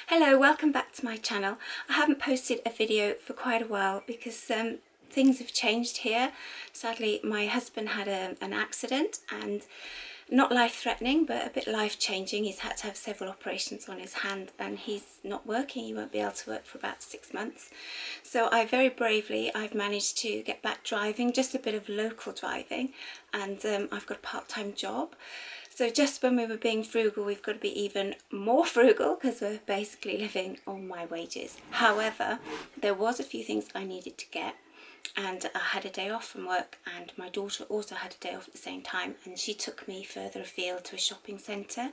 Hello, welcome back to my channel. I haven't posted a video for quite a while because things have changed here. Sadly, my husband had an accident, and not life-threatening but a bit life-changing. He's had to have several operations on his hand and he's not working. He won't be able to work for about 6 months. So I've managed to get back driving, just a bit of local driving, and I've got a part-time job. So just when we were being frugal, we've got to be even more frugal because we're basically living on my wages. However, there was a few things I needed to get, and I had a day off from work, and my daughter also had a day off at the same time, and she took me further afield to a shopping centre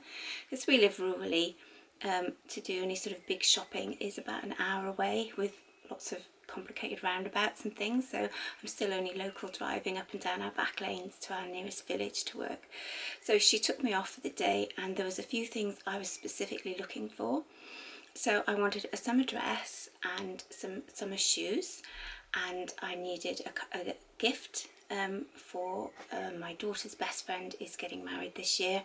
because we live rurally. To do any sort of big shopping is about an hour away with lots of complicated roundabouts and things, so I'm still only local driving up and down our back lanes to our nearest village to work. So she took me off for the day, and there was a few things I was specifically looking for. So I wanted a summer dress and some summer shoes, and I needed a gift for my daughter's best friend is getting married this year,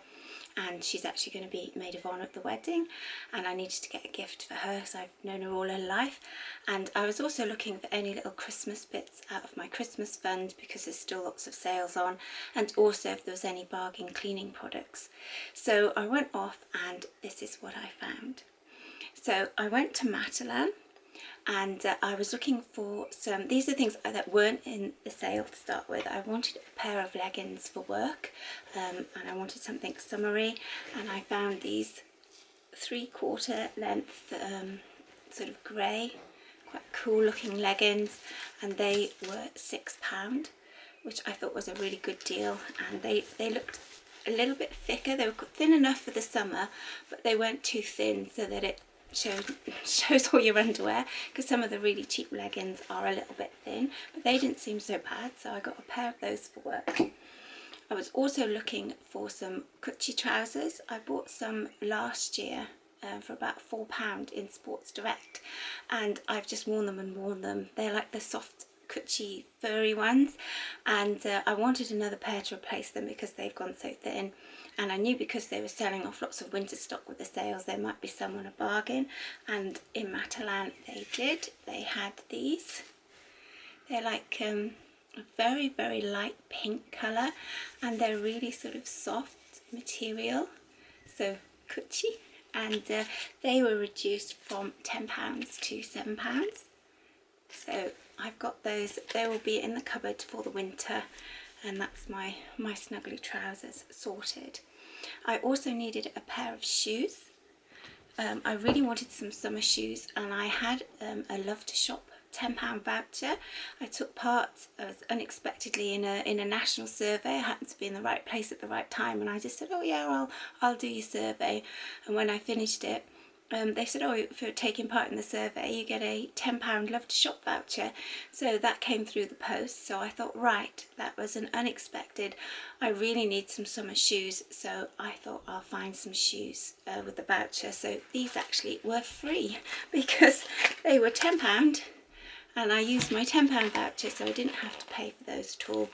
and she's actually going to be maid of honour at the wedding, and I needed to get a gift for her because I've known her all her life. And I was also looking for any little Christmas bits out of my Christmas fund because there's still lots of sales on, and also if there was any bargain cleaning products. So I went off and this is what I found. So I went to Matalan, and I was looking for these are things that weren't in the sale to start with. I wanted a pair of leggings for work, and I wanted something summery, and I found these 3/4 length sort of grey, quite cool looking leggings, and they were £6, which I thought was a really good deal. And they looked a little bit thicker. They were thin enough for the summer, but they weren't too thin so that it shows all your underwear, because some of the really cheap leggings are a little bit thin, but they didn't seem so bad, so I got a pair of those for work. I was also looking for some Cucci trousers. I bought some last year for about £4 in Sports Direct, and I've just worn them and worn them. They're like the soft Cucci furry ones, and I wanted another pair to replace them because they've gone so thin, and I knew because they were selling off lots of winter stock with the sales there might be some on a bargain, and in Matalan they did. They had these. They're like a very, very light pink colour, and they're really sort of soft material, so Cucci, and they were reduced from £10 to £7. So I've got those. They will be in the cupboard for the winter, and that's my snuggly trousers sorted. I also needed a pair of shoes. I really wanted some summer shoes, and I had a Love to Shop £10 voucher. I took part unexpectedly in a national survey. I happened to be in the right place at the right time, and I just said, oh yeah, I'll do your survey. And when I finished it, they said, oh, for taking part in the survey you get a £10 Love to Shop voucher. So that came through the post, so I thought, right, that was an unexpected. I really need some summer shoes, so I thought I'll find some shoes with the voucher. So these actually were free because they were £10, and I used my £10 voucher, so I didn't have to pay for those at all.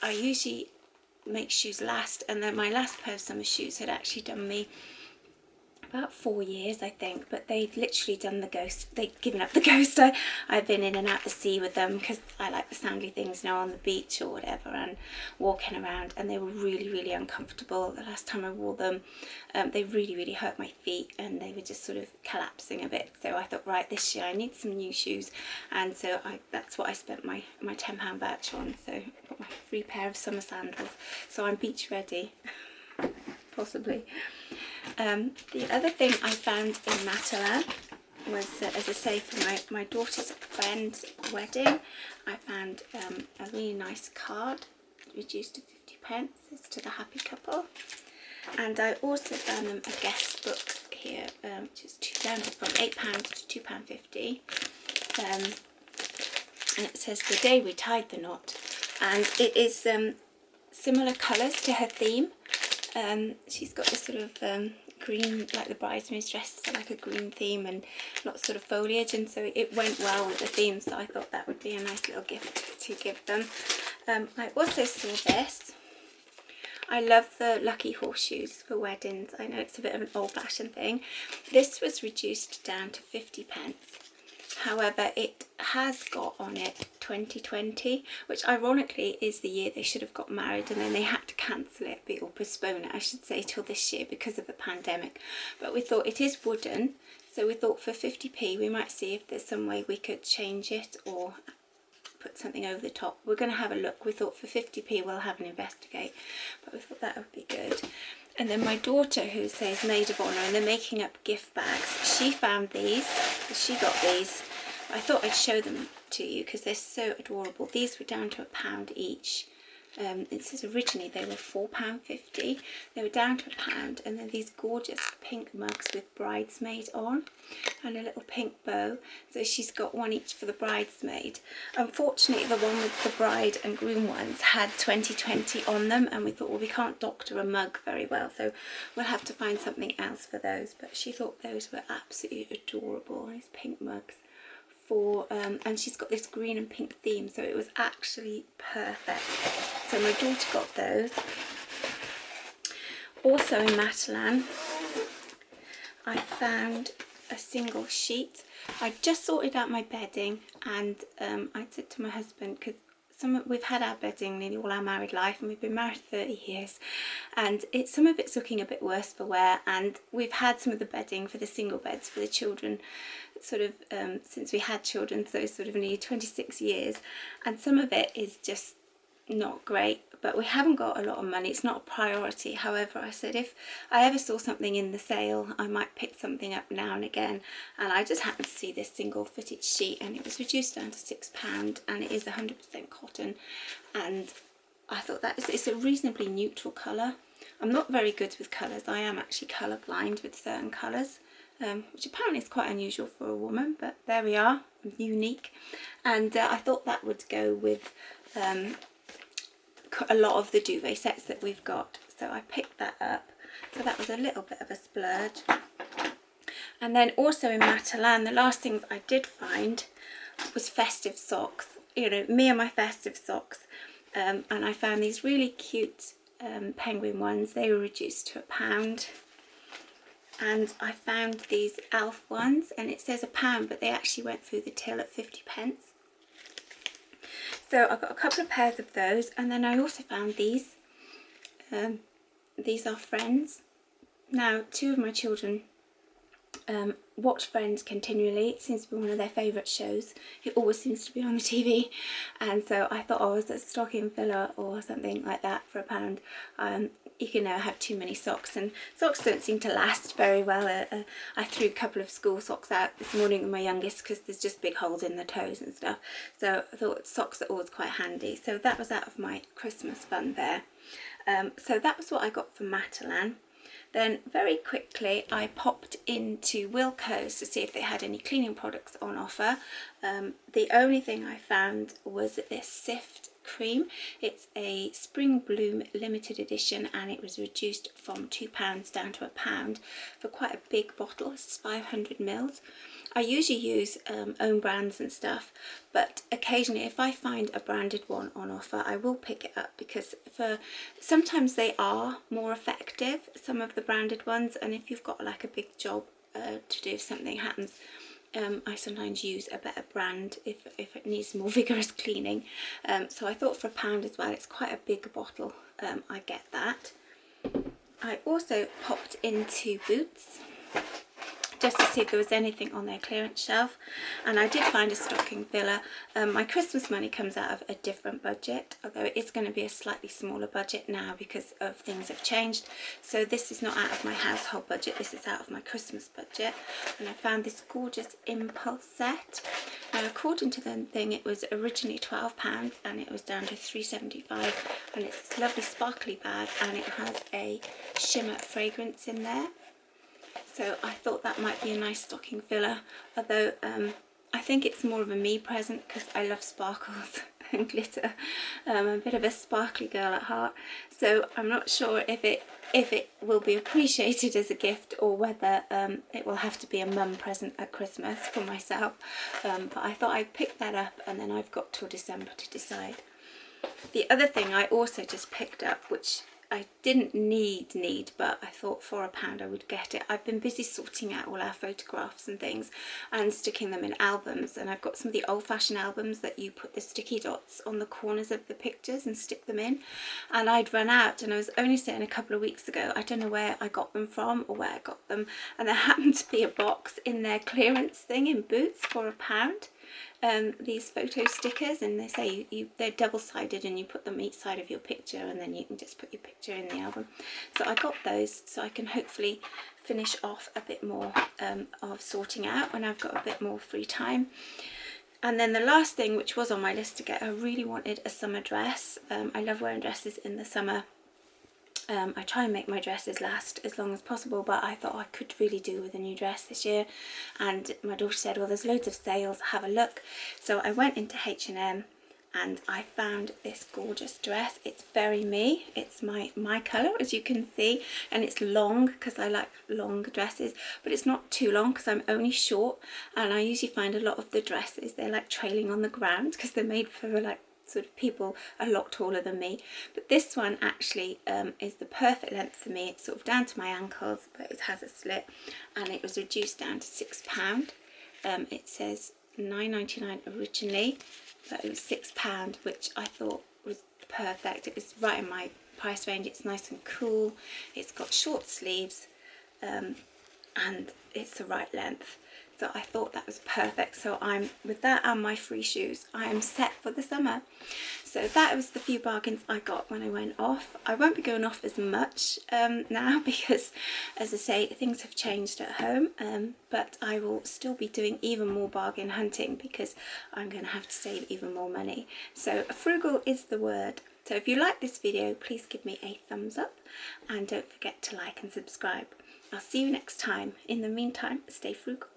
I usually make shoes last, and then my last pair of summer shoes had actually done me about 4 years, I think, but they'd literally done the ghost. They'd given up the ghost. I've been in and out the sea with them because I like the sandy things, you know, on the beach or whatever, and walking around, and they were really, really uncomfortable. The last time I wore them, they really, really hurt my feet, and they were just sort of collapsing a bit. So I thought, right, this year I need some new shoes, and so that's what I spent my £10 voucher on. So I got my free pair of summer sandals, so I'm beach ready. Possibly. The other thing I found in Matalan was, as I say, for my daughter's friend's wedding, I found a really nice card, reduced to 50p. It's to the happy couple. And I also found them a guest book here, which is down from £8 to £2.50. And it says The Day We Tied the Knot, and it is similar colours to her theme. She's got this sort of green, like the bridesmaids' dresses are like a green theme, and lots of sort of foliage, and so it went well with the theme, so I thought that would be a nice little gift to give them. I also saw this. I love the lucky horseshoes for weddings. I know it's a bit of an old-fashioned thing. This was reduced down to 50p. However, it has got on it 2020, which ironically is the year they should have got married, and then they had to cancel it, or postpone it I should say, till this year because of the pandemic. But we thought, it is wooden, so we thought for 50p we might see if there's some way we could change it or put something over the top. We're going to have a look. We thought for 50p we'll have an investigate, but we thought that would be good. And then my daughter, who says maid of honour, and they're making up gift bags, she found these. She got these. I thought I'd show them to you because they're so adorable. These were down to £1 each. It says originally they were £4.50. They were down to £1, and then these gorgeous pink mugs with bridesmaid on and a little pink bow. So she's got one each for the bridesmaid. Unfortunately, the one with the bride and groom ones had 2020 on them, and we thought, well, we can't doctor a mug very well, so we'll have to find something else for those. But she thought those were absolutely adorable, these pink mugs. And she's got this green and pink theme, so it was actually perfect. So my daughter got those. Also in Matalan, I found a single sheet. I just sorted out my bedding, and I said to my husband, because we've had our bedding nearly all our married life, and we've been married 30 years, and some of it's looking a bit worse for wear, and we've had some of the bedding for the single beds for the children sort of since we had children, so sort of nearly 26 years, and some of it is just not great, but we haven't got a lot of money. It's not a priority. However, I said if I ever saw something in the sale, I might pick something up now and again, and I just happened to see this single fitted sheet, and it was reduced down to £6, and it is 100% cotton, and I thought that it's a reasonably neutral colour. I'm not very good with colours. I am actually colour blind with certain colours, which apparently is quite unusual for a woman, but there we are, unique. And I thought that would go with a lot of the duvet sets that we've got, so I picked that up. So that was a little bit of a splurge. And then also in Matalan, the last things I did find was festive socks. You know, me and my festive socks. And I found these really cute penguin ones. They were reduced to £1. And I found these elf ones, and it says £1, but they actually went through the till at 50p. So I got a couple of pairs of those, and then I also found these. These are Friends. Now, two of my children watch Friends continually. It seems to be one of their favourite shows. It always seems to be on the TV, and so I thought, oh, as a stocking filler or something like that for £1. You can never have too many socks, and socks don't seem to last very well. I threw a couple of school socks out this morning with my youngest because there's just big holes in the toes and stuff, so I thought socks are always quite handy. So that was out of my Christmas fund there. So that was what I got from Matalan. Then very quickly I popped into Wilko's to see if they had any cleaning products on offer. The only thing I found was this Sift cream. It's a Spring Bloom limited edition, and it was reduced from £2 down to £1 for quite a big bottle. It's 500ml. I usually use own brands and stuff, but occasionally if I find a branded one on offer, I will pick it up, because sometimes they are more effective, some of the branded ones, and if you've got like a big job to do, if something happens, I sometimes use a better brand if it needs more vigorous cleaning. So I thought for £1 as well, it's quite a big bottle, I get that. I also popped into Boots just to see if there was anything on their clearance shelf, and I did find a stocking filler. My Christmas money comes out of a different budget, although it is going to be a slightly smaller budget now because of things have changed. So this is not out of my household budget, this is out of my Christmas budget. And I found this gorgeous impulse set. Now, according to the thing, it was originally £12 and it was down to £3.75, and it's this lovely sparkly bag, and it has a shimmer fragrance in there. So I thought that might be a nice stocking filler, although I think it's more of a me present because I love sparkles and glitter. I'm a bit of a sparkly girl at heart, so I'm not sure if it will be appreciated as a gift, or whether it will have to be a mum present at Christmas for myself. But I thought I'd pick that up, and then I've got till December to decide. The other thing I also just picked up, which I didn't need, but I thought for £1 I would get it. I've been busy sorting out all our photographs and things and sticking them in albums, and I've got some of the old-fashioned albums that you put the sticky dots on the corners of the pictures and stick them in, and I'd run out, and I was only saying a couple of weeks ago, I don't know where I got them from or where I got them, and there happened to be a box in their clearance thing in Boots for £1. These photo stickers, and they say they're double-sided and you put them each side of your picture, and then you can just put your picture in the album. So I got those so I can hopefully finish off a bit more of sorting out when I've got a bit more free time. And then the last thing, which was on my list to get, I really wanted a summer dress. I love wearing dresses in the summer. I try and make my dresses last as long as possible, but I thought I could really do with a new dress this year, and my daughter said, well, there's loads of sales, have a look. So I went into H&M and I found this gorgeous dress. It's very me, it's my colour, as you can see, and it's long because I like long dresses, but it's not too long because I'm only short, and I usually find a lot of the dresses, they're like trailing on the ground because they're made for like sort of people a lot taller than me. But this one actually is the perfect length for me. It's sort of down to my ankles, but it has a slit, and it was reduced down to £6. It says £9.99 originally, but it was £6, which I thought was perfect. It was right in my price range. It's nice and cool, it's got short sleeves, and it's the right length. So I thought that was perfect. So I'm, with that and my free shoes, I am set for the summer. So that was the few bargains I got when I went off. I won't be going off as much now because, as I say, things have changed at home, but I will still be doing even more bargain hunting because I'm going to have to save even more money. So frugal is the word. So if you like this video, please give me a thumbs up and don't forget to like and subscribe. I'll see you next time. In the meantime, stay frugal.